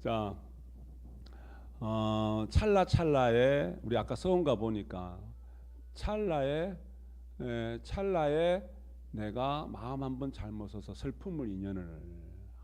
자, 찰나찰나에 우리 아까 서원가 보니까 찰나에 내가 마음 한번 잘못 써서 슬픔을 인연을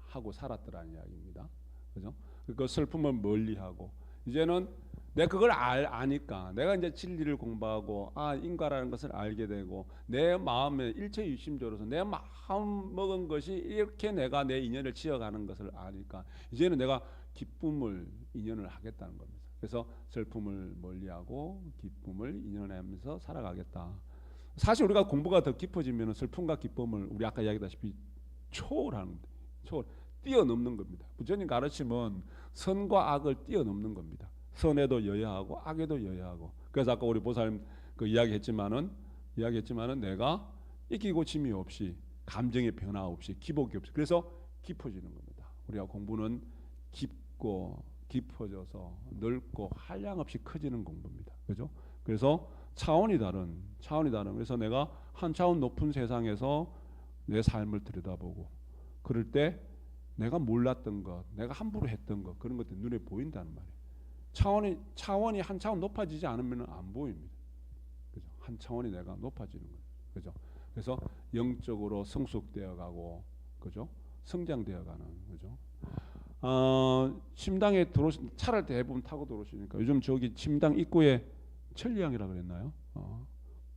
하고 살았더라는 이야기입니다. 그죠? 그 슬픔을 멀리하고 이제는 내가 그걸 아니까 내가 이제 진리를 공부하고 인과라는 것을 알게 되고 내 마음에 일체유심조로서 내 마음 먹은 것이 이렇게 내가 내 인연을 지어가는 것을 아니까 이제는 내가 기쁨을 인연을 하겠다는 겁니다. 그래서 슬픔을 멀리하고 기쁨을 인연하면서 살아가겠다. 사실 우리가 공부가 더 깊어지면 슬픔과 기쁨을 우리 아까 이야기했다시피 초월하는 초월 뛰어넘는 겁니다. 부처님 가르침은 선과 악을 뛰어넘는 겁니다. 선에도 여야하고 악에도 여야하고. 그래서 아까 우리 보살님 그 이야기했지만은 내가 이기고 짐이 없이 감정의 변화 없이 기복이 없이 그래서 깊어지는 겁니다. 우리가 공부는 깊고 깊어져서 넓고 한량없이 커지는 공부입니다. 그죠? 그래서 차원이 다른 그래서 내가 한 차원 높은 세상에서 내 삶을 들여다보고 그럴 때 내가 몰랐던 것, 내가 함부로 했던 것 그런 것들이 눈에 보인다는 말이에요. 차원이 한 차원 높아지지 않으면 안 보입니다. 그죠? 한 차원이 내가 높아지는 거예요. 그죠? 그래서 영적으로 성숙되어 가고 그죠? 성장되어 가는 거죠. 침당에 차를 대부분 타고 들어오시니까 요즘 저기 침당 입구에 천리향이라 그랬나요?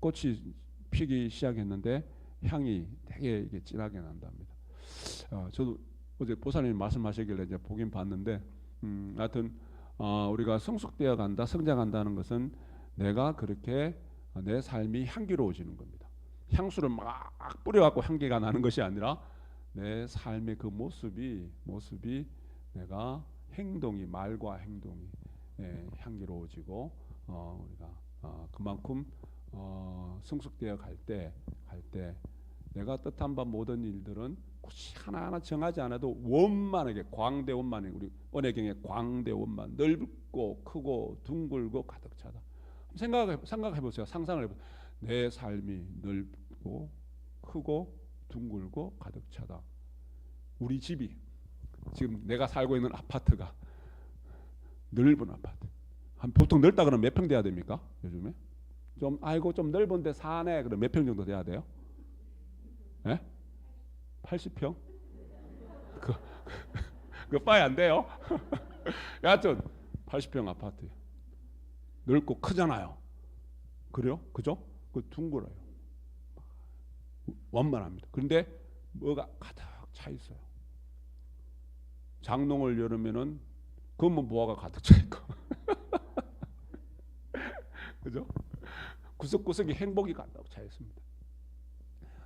꽃이 피기 시작했는데 향이 되게 이게 진하게 난답니다. 저도 어제 보살님이 말씀하시길래 이제 보긴 봤는데, 하여튼 우리가 성숙되어 간다, 성장한다는 것은 내가 그렇게 내 삶이 향기로워지는 겁니다. 향수를 막 뿌려갖고 향기가 나는 것이 아니라 내 삶의 그 모습이 내가 행동이 말과 행동이 향기로워지고 우리가 그만큼 성숙되어 갈 때 내가 뜻한 바 모든 일들은 굳이 하나하나 정하지 않아도 원만하게 광대원만해. 우리 언해경에 광대원만 넓고 크고 둥글고 가득 차다. 생각해 보세요. 상상을 해보세요. 내 삶이 넓고 크고 둥글고 가득 차다. 우리 집이 지금 내가 살고 있는 아파트가 넓은 아파트. 보통 넓다 그러면 몇 평 돼야 됩니까? 요즘에 좀 넓은데 사네. 그럼 몇 평 정도 돼야 돼요? 예? 80평? 그 빠이 안 돼요? 여하튼 80평 아파트 넓고 크잖아요. 그래요? 그죠? 그 둥글어요. 완만합니다. 그런데 뭐가 가득 차 있어요. 장롱을 열으면은 검은 보화가 가득 차 있고, 그죠? 구석구석에 행복이 가득 차 있습니다.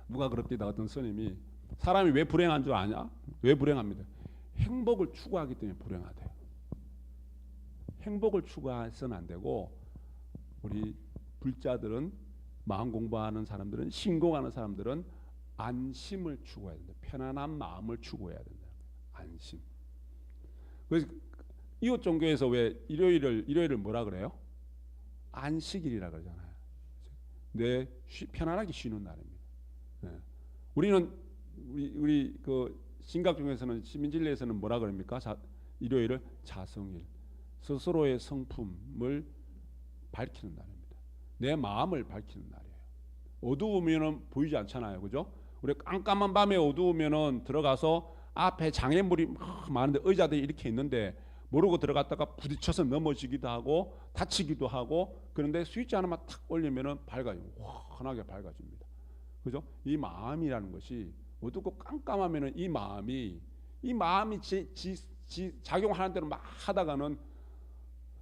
누가 그럽니다. 어떤 스님이 사람이 왜 불행한 줄 아냐? 왜 불행합니다? 행복을 추구하기 때문에 불행하대요. 행복을 추구해서는 안 되고 우리 불자들은 마음 공부하는 사람들은 신공하는 사람들은 안심을 추구해야 된다. 편안한 마음을 추구해야 된다. 안심. 그래서 이웃 종교에서 왜 일요일을 뭐라 그래요? 안식일이라 그러잖아요. 편안하게 쉬는 날입니다. 우리는 우리 그 신각 중에서는 시민진리에서는 뭐라 그럽니까? 일요일을 자성일, 스스로의 성품을 밝히는 날입니다. 내 마음을 밝히는 날이에요. 어두우면은 보이지 않잖아요, 그죠? 우리 깜깜한 밤에 어두우면은 들어가서 앞에 장애물이 많은데 의자들이 이렇게 있는데 모르고 들어갔다가 부딪혀서 넘어지기도 하고 다치기도 하고 그런데 스위치 하나만 탁 올리면은 밝아요. 환하게 밝아집니다. 그죠? 이 마음이라는 것이 어둡고 깜깜하면은 이 마음이 작용하는 대로 막 하다가는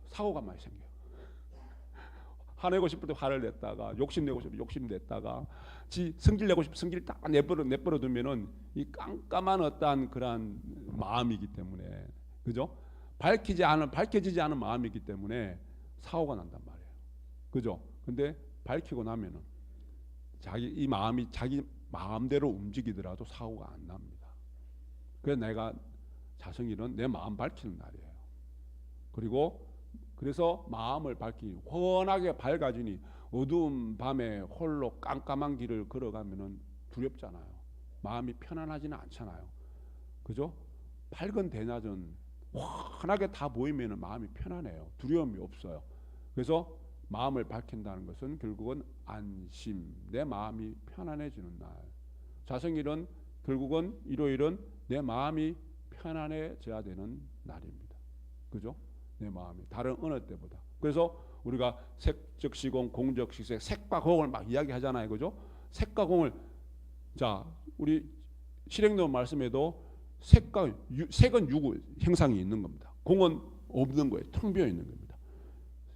사고가 많이 생겨요. 화내고 싶을 때 화를 냈다가 욕심내고 싶을 때 욕심냈다가 성질내고 싶을 때 성질 딱 내버려 두면은 이 깜깜한 어떠한 그러한 마음이기 때문에 그죠? 밝혀지지 않은 마음이기 때문에 사고가 난단 말이에요. 그죠? 근데 밝히고 나면은 이 마음이 자기 마음대로 움직이더라도 사고가 안 납니다. 그래서 내가 자성일은 내 마음 밝히는 날이에요. 그래서 마음을 밝히니 환하게 밝아지니 어두운 밤에 홀로 깜깜한 길을 걸어가면은 두렵잖아요. 마음이 편안하지는 않잖아요. 그죠? 밝은 대낮은 환하게 다 보이면 마음이 편안해요. 두려움이 없어요. 그래서 마음을 밝힌다는 것은 결국은 안심, 내 마음이 편안해지는 날. 자성일은 결국은 일요일은 내 마음이 편안해져야 되는 날입니다. 그죠? 내 마음이 다른 어느 때보다. 그래서 우리가 색적 시공, 공적 시색, 색과 공을 막 이야기하잖아요. 그죠? 색과 공을, 자, 우리 실행론 말씀에도 색은 유 형상이 있는 겁니다. 공은 없는 거예요. 텅 비어 있는 겁니다.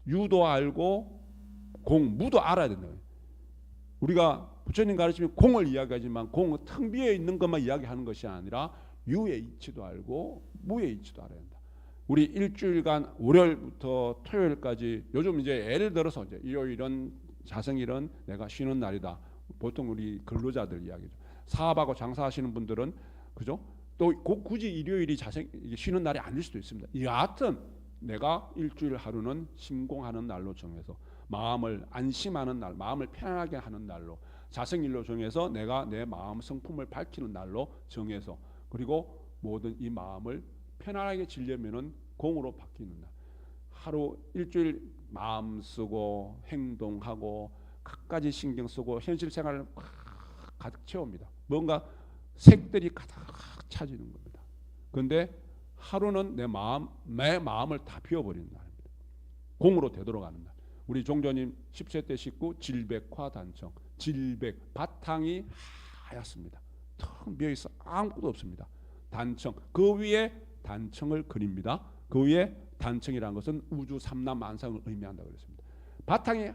유도 알고 무도 알아야 된다. 우리가 부처님 가르치면 공을 이야기하지만 공은 텅 비어 있는 것만 이야기하는 것이 아니라 유의 이치도 알고 무의 이치도 알아야 된다. 우리 일주일간 월요일부터 토요일까지, 요즘 이제 예를 들어서 이제 일요일은 자성일은 내가 쉬는 날이다. 보통 우리 근로자들 이야기죠. 사업하고 장사하시는 분들은 그죠? 또 굳이 일요일이 쉬는 날이 아닐 수도 있습니다. 여하튼 내가 일주일 하루는 심공하는 날로 정해서 마음을 안심하는 날, 마음을 편안하게 하는 날로 자성일로 정해서 내가 내 마음 성품을 밝히는 날로 정해서, 그리고 모든 이 마음을 편안하게 지려면은 공으로 바뀌는 날. 하루 일주일 마음 쓰고 행동하고 갖가지 신경 쓰고 현실 생활을 가득 채웁니다. 뭔가 색들이 가득 차지는 겁니다. 그런데 하루는 내 마음을 다 비워버리는 날입니다. 공으로 되돌아가는 날. 우리 종조님 10세 때 식구 질백화 단청. 질백, 바탕이 하얗습니다. 텅 비어있어 아무것도 없습니다. 단청, 그 위에 단청을 그립니다. 그 위에 단청이라는 것은 우주 삼남 만상을 의미한다고 그랬습니다. 바탕이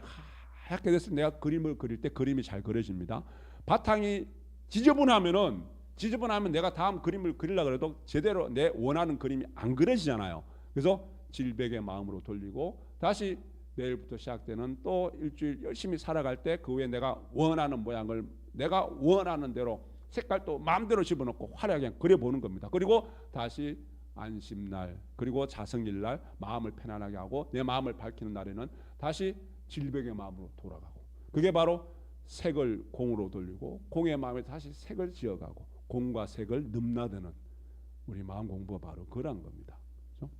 하얗게 됐을 때 내가 그림을 그릴 때 그림이 잘 그려집니다. 바탕이 지저분하면 내가 다음 그림을 그리려고 해도 제대로 내 원하는 그림이 안 그려지잖아요. 그래서 질백의 마음으로 돌리고 다시 내일부터 시작되는 또 일주일 열심히 살아갈 때 그 위에 내가 원하는 모양을 내가 원하는 대로 색깔도 마음대로 집어넣고 화려하게 그려보는 겁니다. 그리고 다시 안심날, 그리고 자성일날 마음을 편안하게 하고 내 마음을 밝히는 날에는 다시 질백의 마음으로 돌아가고, 그게 바로 색을 공으로 돌리고 공의 마음에 다시 색을 지어가고 공과 색을 넘나드는 우리 마음 공부가 바로 그런 겁니다. 그렇죠?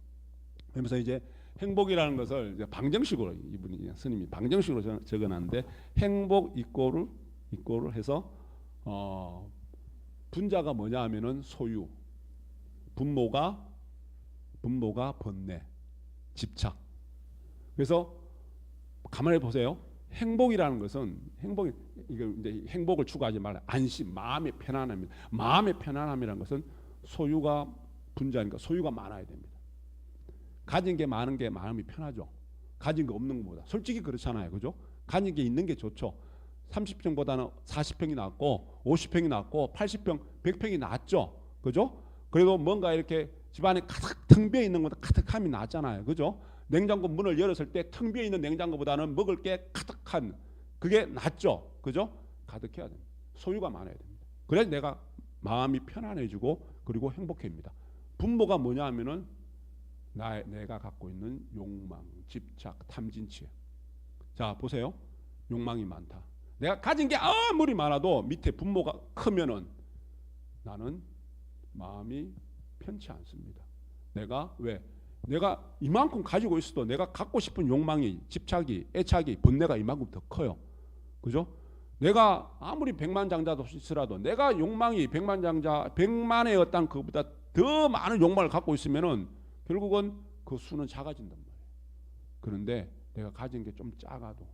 그러면서 이제 행복이라는 것을 이제 방정식으로, 이분이 스님이 방정식으로 적어놨는데, 행복 이꼬를 해서 분자가 뭐냐 하면은 소유, 분모가 번뇌, 집착. 그래서 가만히 보세요. 행복이라는 것은 이거 이제 행복을 추구하지 말라. 안심, 마음의 편안함입니다. 마음의 편안함이라는 것은 소유가 분자니까 소유가 많아야 됩니다. 가진 게 많은 게 마음이 편하죠. 가진 게 없는 것보다. 솔직히 그렇잖아요. 그죠? 가진 게 있는 게 좋죠. 30평보다는 40평이 낫고 50평이 낫고 80평, 100평이 낫죠. 그죠? 그래도 뭔가 이렇게 집안에 가득 텅 비어 있는 것보다 가득함이 낫잖아요. 그죠? 냉장고 문을 열었을 때 텅 비어 있는 냉장고보다는 먹을 게 가득한 그게 낫죠. 그죠? 가득해야 됩니다. 소유가 많아야 됩니다. 그래야 내가 마음이 편안해지고 그리고 행복해집니다. 분모가 뭐냐 하면은 내가 갖고 있는 욕망, 집착, 탐진치. 자, 보세요. 욕망이 많다. 내가 가진 게 아무리 많아도 밑에 분모가 크면은 나는 마음이 편치 않습니다. 내가 이만큼 가지고 있어도 내가 갖고 싶은 욕망이, 집착이, 애착이, 번뇌가 이만큼 더 커요. 그죠? 내가 아무리 백만장자도 있으라도 내가 욕망이 백만의 어떤 그보다 더 많은 욕망을 갖고 있으면은 결국은 그 수는 작아진단 말이에요. 그런데 내가 가진 게 좀 작아도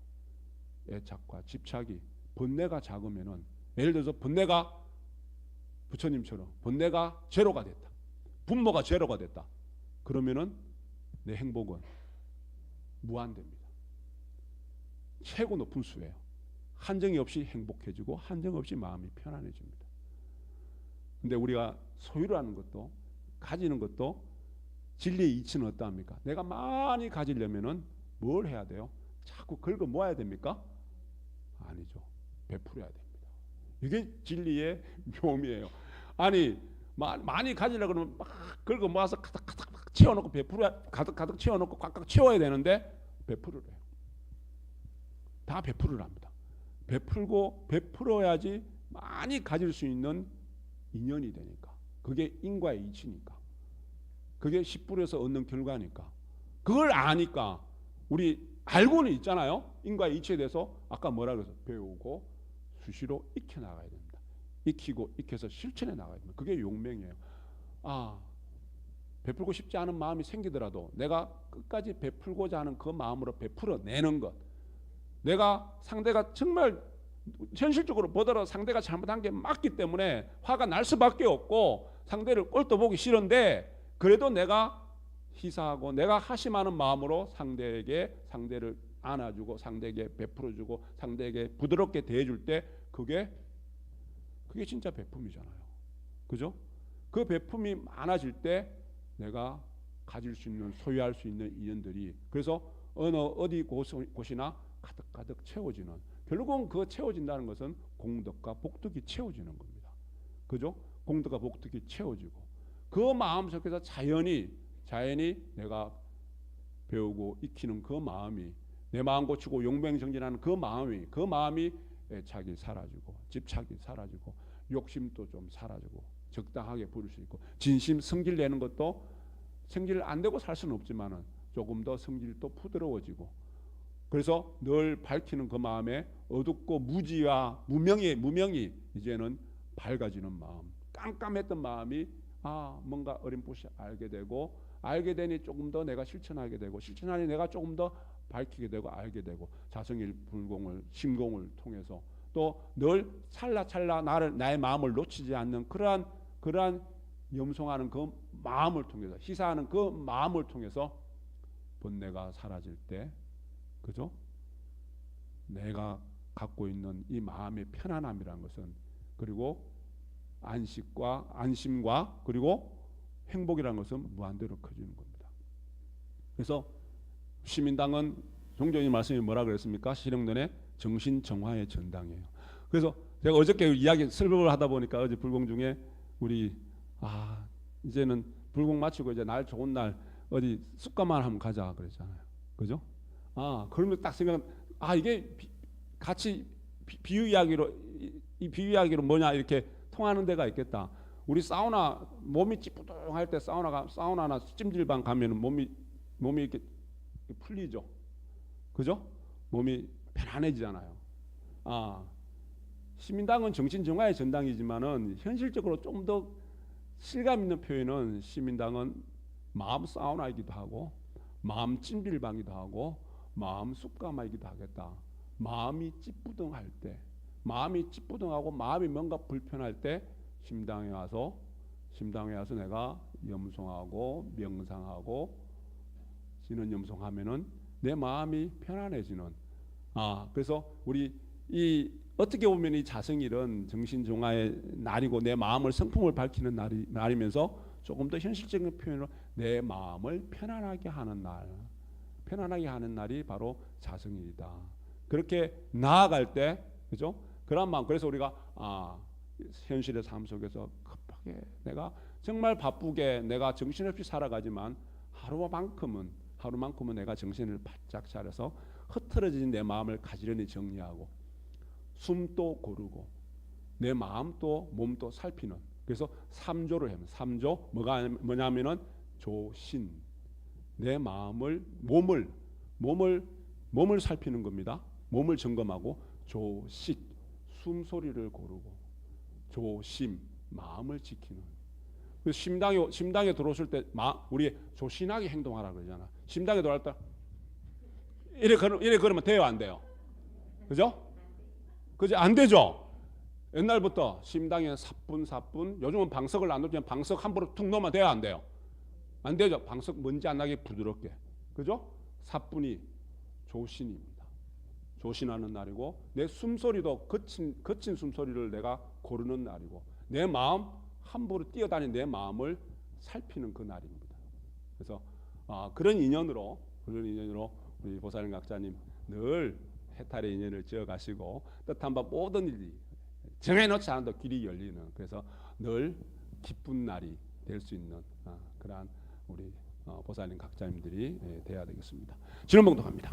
애착과 집착이, 번뇌가 작으면은, 예를 들어서 번뇌가 부처님처럼 번뇌가 제로가 됐다. 분모가 제로가 됐다. 그러면은 내 행복은 무한대입니다. 최고 높은 수예요. 한정이 없이 행복해지고 한정 없이 마음이 편안해집니다. 근데 우리가 소유라는 것도, 가지는 것도 진리의 이치는 어떠합니까? 내가 많이 가지려면은 뭘 해야 돼요? 자꾸 긁어 모아야 됩니까? 아니죠. 베풀어야 됩니다. 이게 진리의 묘미예요. 아니 많이 가지려고 그러면 막 긁어 모아서 가득 채워놓고 가득 채워놓고 꽉꽉 채워야 되는데 베풀으래요. 다 베풀으랍니다. 베풀어야지 많이 가질 수 있는 인연이 되니까. 그게 인과의 이치니까. 그게 10불에서 얻는 결과니까. 그걸 아니까 우리 알고는 있잖아요. 인과의 이치에 대해서 아까 뭐라 그래서 배우고 수시로 익혀 나가야 됩니다. 익히고 익혀서 실천해 나가야 됩니다. 그게 용맹이에요. 베풀고 싶지 않은 마음이 생기더라도 내가 끝까지 베풀고자 하는 그 마음으로 베풀어내는 것. 내가 상대가 정말 현실적으로 보더라도 상대가 잘못한 게 맞기 때문에 화가 날 수밖에 없고 상대를 꼴도 보기 싫은데 그래도 내가 희사하고 내가 하심하는 마음으로 상대를 안아주고 상대에게 베풀어주고 상대에게 부드럽게 대해줄 때 그게 진짜 베품이잖아요. 그죠? 그 베품이 많아질 때 내가 가질 수 있는 소유할 수 있는 인연들이 그래서 어디 곳이나 가득가득 채워지는 결국은 그 채워진다는 것은 공덕과 복덕이 채워지는 겁니다. 그죠? 공덕과 복덕이 채워지고 그 마음 속에서 자연히 내가 배우고 익히는 그 마음이 내 마음 고치고 용맹정진하는 그 마음이 애착이 사라지고 집착이 사라지고 욕심도 좀 사라지고 적당하게 부릴 수 있고 진심 성질 내는 것도 성질 안 되고 살 수는 없지만은 조금 더 성질도 부드러워지고 그래서 늘 밝히는 그 마음에 어둡고 무지와 무명이 이제는 밝아지는 마음 깜깜했던 마음이 뭔가 어렴풋이 알게 되니 조금 더 내가 실천하게 되고 실천하니 내가 조금 더 밝히게 되고 알게 되고 자성일 불공을 심공을 통해서 또 늘 찰나찰나 나의 마음을 놓치지 않는 그러한 염송하는 그 마음을 통해서 희사하는 그 마음을 통해서 번뇌가 사라질 때 그죠? 내가 갖고 있는 이 마음의 편안함이라는 것은 그리고 안심과 그리고 행복이라는 것은 무한대로 커지는 겁니다. 그래서 시민당은 종교님 말씀이 뭐라 그랬습니까? 실행론의 정신정화의 전당이에요. 그래서 제가 어저께 이야기 설명을 하다 보니까 어제 불공 중에 우리 이제는 불공 마치고 이제 날 좋은 날 어디 쑥가만 한번 가자 그랬잖아요. 그죠? 그러면 딱 생각은 이게 같이 비유 이야기로 이 비유 이야기로 뭐냐 이렇게 통하는 데가 있겠다. 우리 사우나 몸이 찌뿌둥할 때 사우나나 찜질방 가면은 몸이 이렇게 풀리죠. 그죠? 몸이 편안해지잖아요. 시민당은 정신정화의 전당이지만은 현실적으로 좀 더 실감 있는 표현은 시민당은 마음 사우나이기도 하고 마음 찜질방이기도 하고 마음 숲가마이기도 하겠다. 마음이 찌뿌둥할 때 마음이 찌뿌둥하고 마음이 뭔가 불편할 때 심당에 와서 내가 염송하고 명상하고 진원 염송하면은 내 마음이 편안해지는 그래서 우리 이 어떻게 보면 이 자성일은 정신종화의 날이고 내 마음을 성품을 밝히는 날이면서 조금 더 현실적인 표현으로 내 마음을 편안하게 하는 날이 바로 자성일이다. 그렇게 나아갈 때 그죠? 그런 마음 그래서 우리가 현실의 삶 속에서 급하게 내가 정말 바쁘게 내가 정신없이 살아가지만 하루만큼은 내가 정신을 바짝 차려서 흐트러진 내 마음을 가지런히 정리하고 숨도 고르고 내 마음도 몸도 살피는 그래서 3조를 해요. 3조 뭐냐면은 조신 내 마음을 몸을 살피는 겁니다. 몸을 점검하고 조식 숨소리를 고르고 조심 마음을 지키는 심당에 들어오실 때 우리 조신하게 행동하라 그러잖아. 심당에 들어갈 때 이래 그러면 돼요 안 돼요? 그죠? 안 되죠. 옛날부터 심당에 사뿐 요즘은 방석을 안 놓지만 방석 함부로 툭 놓으면 돼요 안 돼요? 안 되죠. 방석 먼지 안 나게 부드럽게 그죠? 사뿐이 조신입니다. 조신하는 날이고 내 숨소리도 거친 숨소리를 내가 고르는 날이고 내 마음 함부로 뛰어다니는 내 마음을 살피는 그 날입니다. 그래서 그런 인연으로 우리 보살님 각자님 늘 해탈의 인연을 지어가시고 뜻한 바 모든 일이 정해놓지 않아도 길이 열리는 그래서 늘 기쁜 날이 될 수 있는 그러한 우리 보살님 각자님들이 되어야 되겠습니다. 진원봉독합니다.